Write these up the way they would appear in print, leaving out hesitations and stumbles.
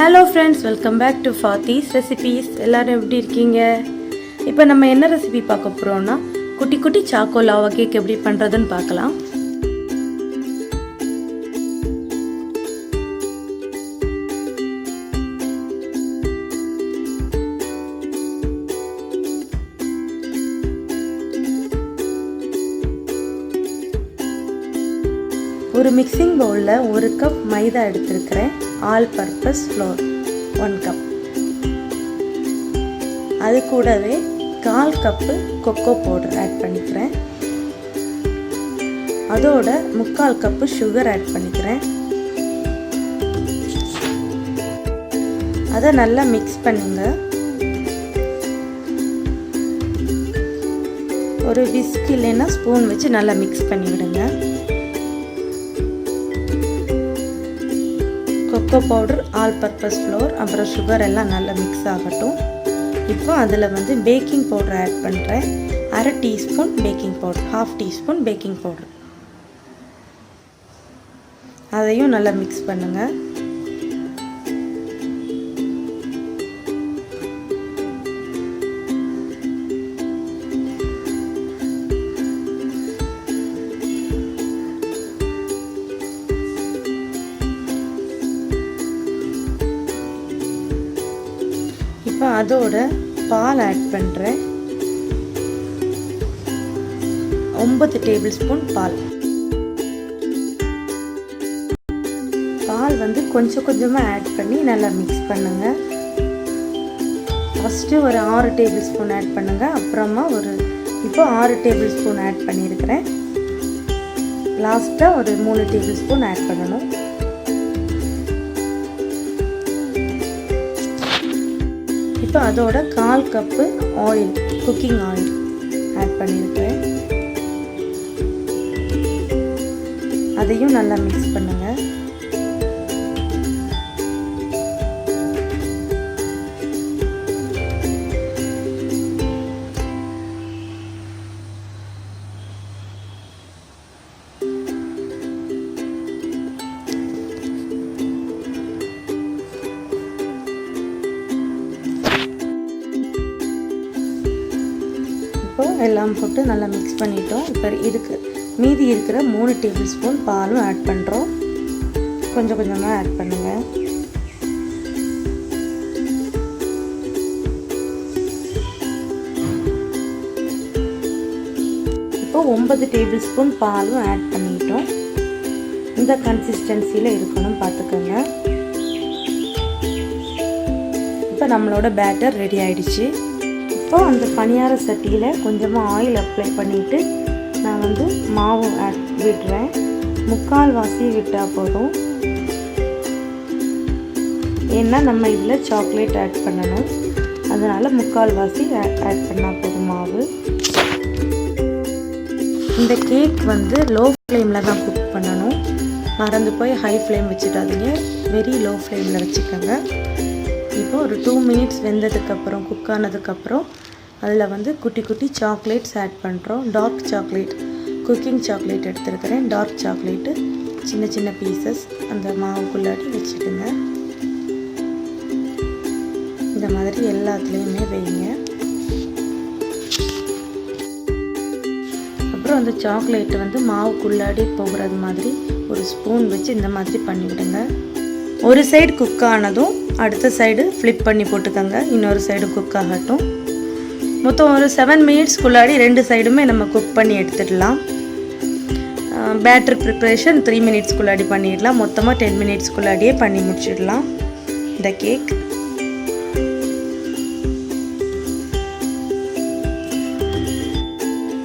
Hello friends, welcome back to ஃபாத்திஸ் recipes. எல்லோரும் எப்படி இருக்கீங்க? இப்போ நம்ம என்ன ரெசிபி பார்க்க போகிறோம்னா, குட்டி குட்டி சாக்கோ லாவா கேக் எப்படி பண்ணுறதுன்னு பார்க்கலாம். ஒரு மிக்சிங் பவுலில் 1 கப் மைதா எடுத்துருக்கிறேன். All purpose floor 1 cup. அது கூடவே 1/4 கப்பு கொக்கோ பவுடர் ஆட் பண்ணிக்கிறேன். அதோட 3/4 கப்பு சுகர் ஆட் பண்ணிக்கிறேன். அதை நல்லா மிக்ஸ் பண்ணுங்க. ஒரு விஸ்க் இல்லைன்னா ஸ்பூன் வச்சு நல்லா மிக்ஸ் பண்ணி விடுங்க. Cocoa powder, all purpose floor, அப்புறம் சுகர் எல்லாம் நல்லா மிக்ஸ் ஆகட்டும். இப்போ அதில் பேக்கிங் பவுடர் ஆட் பண்ணுறேன். 1/2 teaspoon baking powder, 1/2 teaspoon baking powder. அதையும் நல்லா மிக்ஸ் பண்ணுங்கள். இப்போ அதோட பால் ஆட் பண்ணுறேன். 9 டேபிள் ஸ்பூன் பால். பால் கொஞ்சம் கொஞ்சமாக ஆட் பண்ணி நல்லா மிக்ஸ் பண்ணுங்கள். ஃபஸ்ட்டு ஒரு 6 டேபிள் ஸ்பூன் ஆட் பண்ணுங்கள். அப்புறமா இப்போ 6 டேபிள் ஸ்பூன் ஆட் பண்ணியிருக்கிறேன். லாஸ்ட்டாக ஒரு 3 டேபிள் ஸ்பூன் ஆட் பண்ணணும். இப்போ அதோட 1/4 cup oil, cooking oil add பண்ணியிருக்கிறேன். அதையும் நல்லா மிக்ஸ் பண்ணுங்கள். எல்லாம் போட்டு நல்லா மிக்ஸ் பண்ணிட்டோம். இப்போ மீதி இருக்கிற 3 டேபிள் ஸ்பூன் பாலும் ஆட் பண்ணுறோம். கொஞ்சம் கொஞ்சமாக ஆட் பண்ணுங்கள். இப்போ 9 டேபிள் ஸ்பூன் பாலும் ஆட் பண்ணிட்டோம். இந்த கன்சிஸ்டன்சியில் இருக்கணும் பார்த்துக்கோங்க. இப்போ நம்மளோட பேட்டர் ரெடி ஆயிடுச்சு. இப்போ அந்த பணியார சட்டியில் கொஞ்சமாக ஆயில் அப்ளை பண்ணிவிட்டு நான் மாவு விடுறேன். 3/4 வாசி விட்டால் போதும். ஏன்னா நம்ம இதில் சாக்லேட் ஆட் பண்ணணும். அதனால் 3/4 வாசி ஆட் பண்ணால் போதும் மாவு. இந்த கேக் லோ ஃப்ளேமில் தான் குக் பண்ணணும். மறந்து போய் ஹை ஃப்ளேம் வச்சுட்டாதீங்க. வெரி லோ ஃப்ளேமில் வச்சுக்கோங்க. இப்போ ஒரு 2 மினிட்ஸ் வெந்ததுக்கப்புறம், குக் ஆனதுக்கப்புறம் அதில் குட்டி குட்டி சாக்லேட்ஸ் ஆட் பண்ணுறோம். டார்க் சாக்லேட், குக்கிங் சாக்லேட் எடுத்துருக்கிறேன். டார்க் சாக்லேட்டு சின்ன சின்ன பீசஸ் அந்த மாவுக்குள்ளாடி வச்சுடுங்க. இந்த மாதிரி எல்லாத்துலேயுமே வைங்க. அப்புறம் அந்த சாக்லேட்டு மாவுக்குள்ளாடி போகிறது மாதிரி ஒரு ஸ்பூன் வச்சு இந்த மாதிரி பண்ணிவிடுங்க. ஒரு சைடு குக் ஆனதும் அடுத்த சைடு ஃப்ளிப் பண்ணி போட்டுக்கோங்க. இன்னொரு சைடு குக் ஆகட்டும். மொத்தம் ஒரு 7 மினிட்ஸ்க்குள்ளாடி 2 சைடுமே நம்ம குக் பண்ணி எடுத்துடலாம். பேட்டர் ப்ரிப்ரேஷன் 3 மினிட்ஸ்க்குள்ளாடி பண்ணிடலாம். மொத்தமாக 10 மினிட்ஸ்க்குள்ளாடியே பண்ணி முடிச்சிடலாம் இந்த கேக்.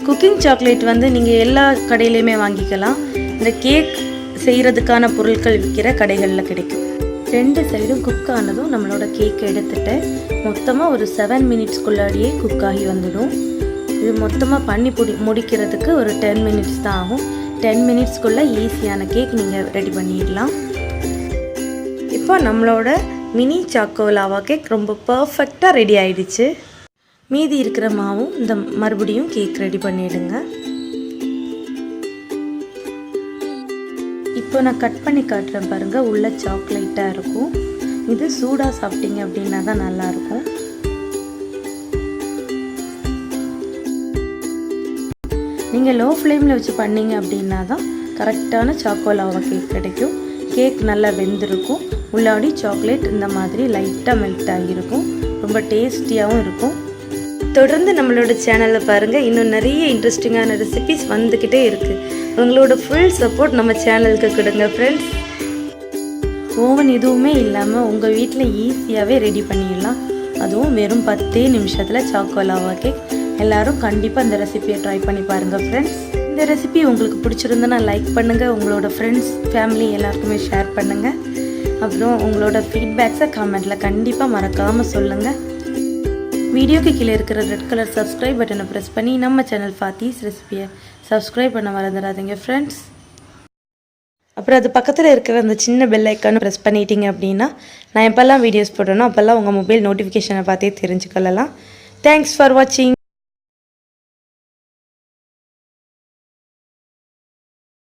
குக்கிங் சாக்லேட் நீங்கள் எல்லா கடையிலையுமே வாங்கிக்கலாம். இந்த கேக் செய்கிறதுக்கான பொருட்கள் விற்கிற கடைகளில் கிடைக்கும். 2 சைடும் குக் ஆனதும் நம்மளோட கேக்கை எடுத்துட்டு மொத்தமாக ஒரு 7 மினிட்ஸ்க்குள்ளாடியே குக் ஆகி வந்துடும். இது மொத்தமாக பண்ணி முடிக்கிறதுக்கு ஒரு 10 மினிட்ஸ் தான் ஆகும். 10 மினிட்ஸ்க்குள்ளே ஈஸியான கேக் நீங்கள் ரெடி பண்ணிடலாம். இப்போ நம்மளோட மினி சாக்கோ லாவா கேக் ரொம்ப பர்ஃபெக்டாக ரெடி ஆயிடுச்சு. மீதி இருக்கிற மாவும் இந்த மறுபடியும் கேக் ரெடி பண்ணிவிடுங்க. இப்போ நான் கட் பண்ணி காட்டுறேன் பாருங்கள். உள்ள சாக்லேட்டாக இருக்கும். இது சூடாக சாப்பிட்டீங்க அப்படின்னா தான் நல்லாயிருக்கும். நீங்கள் லோ ஃப்ளேமில் வச்சு பண்ணிங்க அப்படின்னா தான் கரெக்டான சாக்கோ லாவா கேக் கிடைக்கும். கேக் நல்லா வெந்திருக்கும், உள்ளாடி சாக்லேட் இந்த மாதிரி லைட்டாக மெல்ட் ஆகியிருக்கும், ரொம்ப டேஸ்டியாகவும் இருக்கும். தொடர்ந்து நம்மளோட சேனலில் பாருங்கள், இன்னும் நிறைய இன்ட்ரெஸ்டிங்கான ரெசிபிஸ் வந்துக்கிட்டே இருக்குது. உங்களோட ஃபுல் சப்போர்ட் நம்ம சேனலுக்கு கொடுங்க ஃப்ரெண்ட்ஸ். ஓவன் எதுவுமே இல்லாமல் உங்கள் வீட்டில் ஈஸியாகவே ரெடி பண்ணிடலாம். அதுவும் வெறும் 10 நிமிஷத்தில் சாக்கோ லாவா கேக். எல்லோரும் கண்டிப்பாக இந்த ரெசிபியை ட்ரை பண்ணி பாருங்கள் ஃப்ரெண்ட்ஸ். இந்த ரெசிபி உங்களுக்கு பிடிச்சிருந்தனா லைக் பண்ணுங்கள், உங்களோட ஃப்ரெண்ட்ஸ் ஃபேமிலி எல்லாருக்குமே ஷேர் பண்ணுங்கள். அப்புறம் உங்களோட ஃபீட்பேக்ஸை கமெண்ட்டில் கண்டிப்பாக மறக்காமல் சொல்லுங்கள். வீடியோக்கு கீழே இருக்கிற ரெட் கலர் சப்ஸ்கிரைப் பட்டனை ப்ரெஸ் பண்ணி நம்ம சேனல் ஃபாத்திஸ் ரெசிபியை சப்ஸ்கிரைப் பண்ண மறந்துடாதீங்க ஃப்ரெண்ட்ஸ். அப்புறம் அது பக்கத்தில் இருக்கிற அந்த சின்ன பெல் ஐக்கானு ப்ரெஸ் பண்ணிட்டீங்க அப்படின்னா நான் எப்போல்லாம் வீடியோஸ் போடுறேனோ அப்போல்லாம் உங்கள் மொபைல் நோட்டிஃபிகேஷனை பார்த்தே தெரிஞ்சுக்கொள்ளலாம். தேங்க்ஸ் ஃபார் வாட்சிங்.